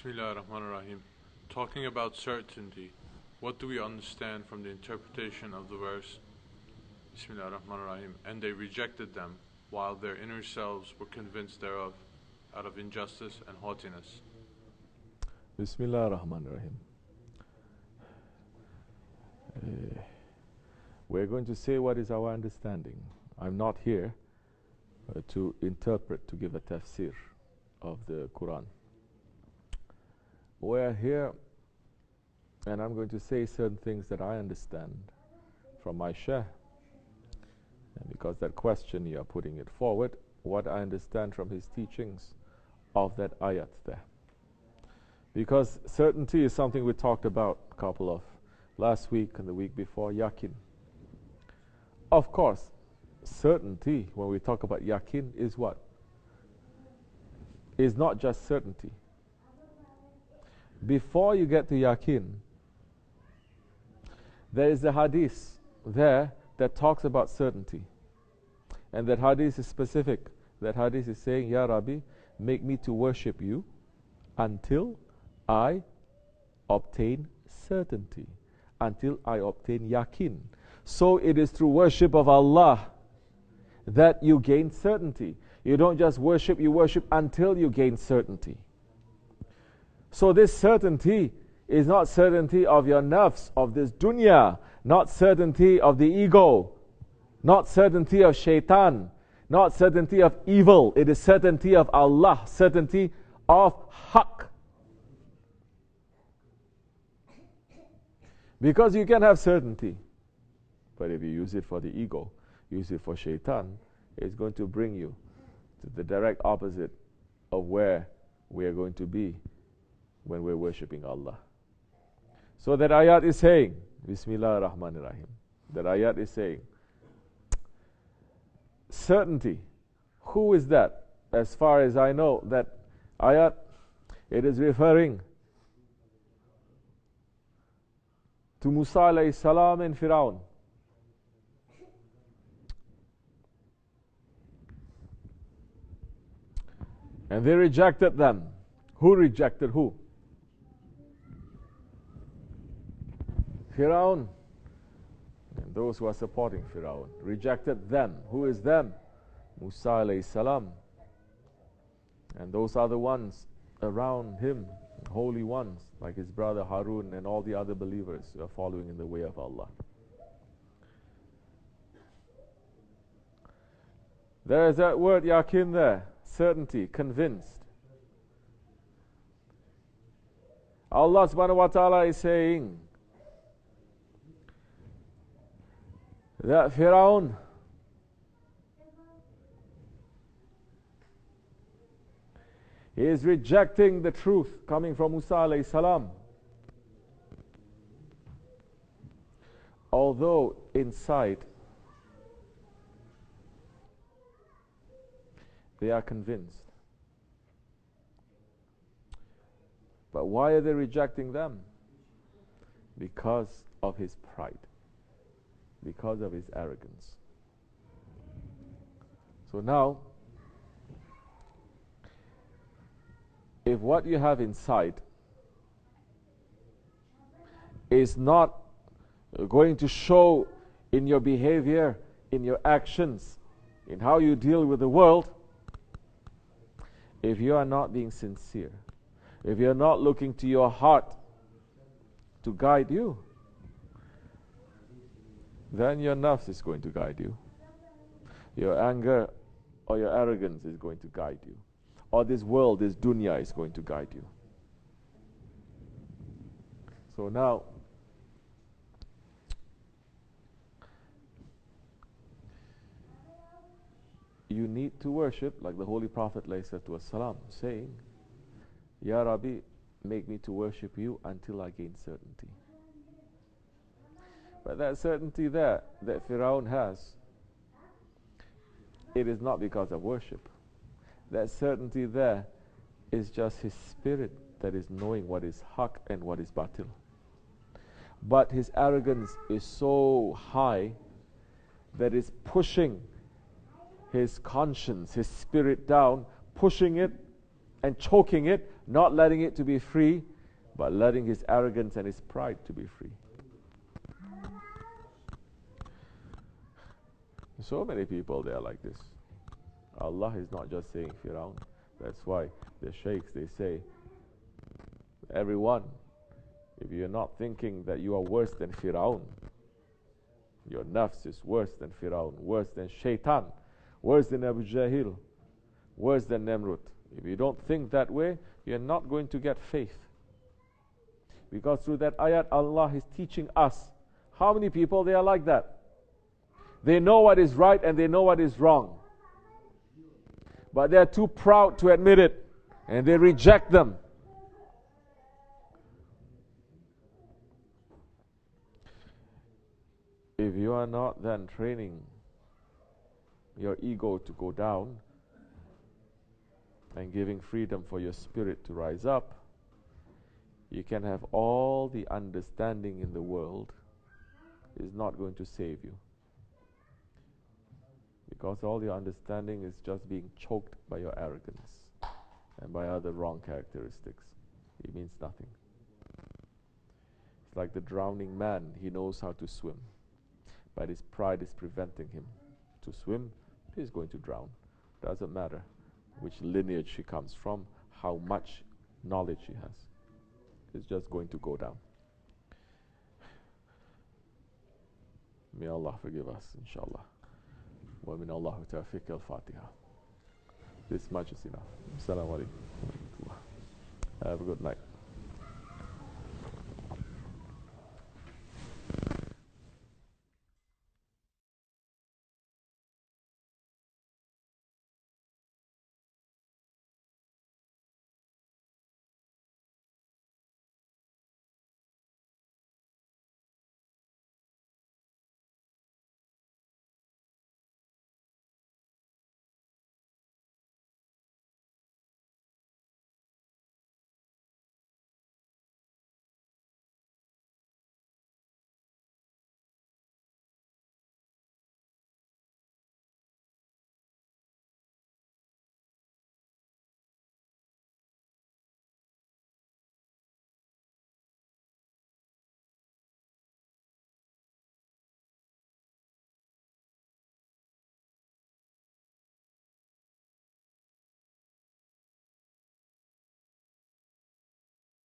Bismillah ar-Rahman ar-Rahim. Talking about certainty, what do we understand from the interpretation of the verse? Bismillah ar-Rahman ar-Rahim. And they rejected them, while their inner selves were convinced thereof, out of injustice and haughtiness. Bismillah ar-Rahman ar-Rahim. We're going to say what is our understanding. I'm not here to interpret, to give a tafsir of the Quran. We're here, and I'm going to say certain things that I understand from my Shaykh. And because that question you are putting it forward, what I understand from his teachings of that ayat there. Because certainty is something we talked about a couple of last week and the week before, yaqeen. Of course, certainty, when we talk about yaqeen, is what? Is not just certainty. Before you get to yaqeen, there is a hadith there that talks about certainty. And that hadith is specific. That hadith is saying, Ya Rabbi, make me to worship you until I obtain certainty, until I obtain yaqeen. So it is through worship of Allah that you gain certainty. You don't just worship, you worship until you gain certainty. So this certainty is not certainty of your nafs, of this dunya, not certainty of the ego, not certainty of shaitan, not certainty of evil. It is certainty of Allah, certainty of haqq. Because you can have certainty, but if you use it for the ego, use it for shaitan, it's going to bring you to the direct opposite of where we are going to be when we're worshipping Allah. So that ayat is saying, Bismillah ar-Rahman ar-Rahim. That ayat is saying, certainty. Who is that? As far as I know, that ayat, it is referring to Musa alayhi salam and Firaun. And they rejected them. Who rejected who? Firaun. And those who are supporting Firaun rejected them. Who is them? Musa alayhi salam. And those are the ones around him, holy ones, like his brother Harun and all the other believers who are following in the way of Allah. There is that word yaqeen there, certainty, convinced. Allah subhanahu wa ta'ala is saying that Firaun is rejecting the truth coming from Musa alayhi salam. Although inside they are convinced. But why are they rejecting them? Because of his pride. Because of his arrogance. So now, if what you have inside is not going to show in your behavior, in your actions, in how you deal with the world, if you are not being sincere, if you are not looking to your heart to guide you, then your nafs is going to guide you. Your anger or your arrogance is going to guide you. Or this world, this dunya is going to guide you. So now, you need to worship like the Holy Prophet ﷺ, saying, Ya Rabbi, make me to worship you until I gain certainty. But that certainty there that Firaun has, it is not because of worship. That certainty there is just his spirit that is knowing what is haqq and what is batil. But his arrogance is so high that it's pushing his conscience, his spirit down, pushing it and choking it, not letting it to be free, but letting his arrogance and his pride to be free. So many people, they are like this. Allah is not just saying Firaun. That's why the sheikhs, they say, everyone, if you're not thinking that you are worse than Firaun, your nafs is worse than Firaun, worse than Shaitan, worse than Abu Jahil, worse than Nemrut. If you don't think that way, you're not going to get faith. Because through that ayat, Allah is teaching us. How many people they are like that? They know what is right and they know what is wrong. But they are too proud to admit it. And they reject them. If you are not then training your ego to go down and giving freedom for your spirit to rise up, you can have all the understanding in the world. It is not going to save you. Because all your understanding is just being choked by your arrogance and by other wrong characteristics. It means nothing. It's like the drowning man. He knows how to swim, but his pride is preventing him to swim. He's going to drown. Doesn't matter which lineage he comes from, how much knowledge he has. He's just going to go down. May Allah forgive us, inshallah. وَمِنَ اللَّهُ تَوْفِيقِ الْفَاتِحَةِ. This much is enough. Assalamu alaikum. Have a good night.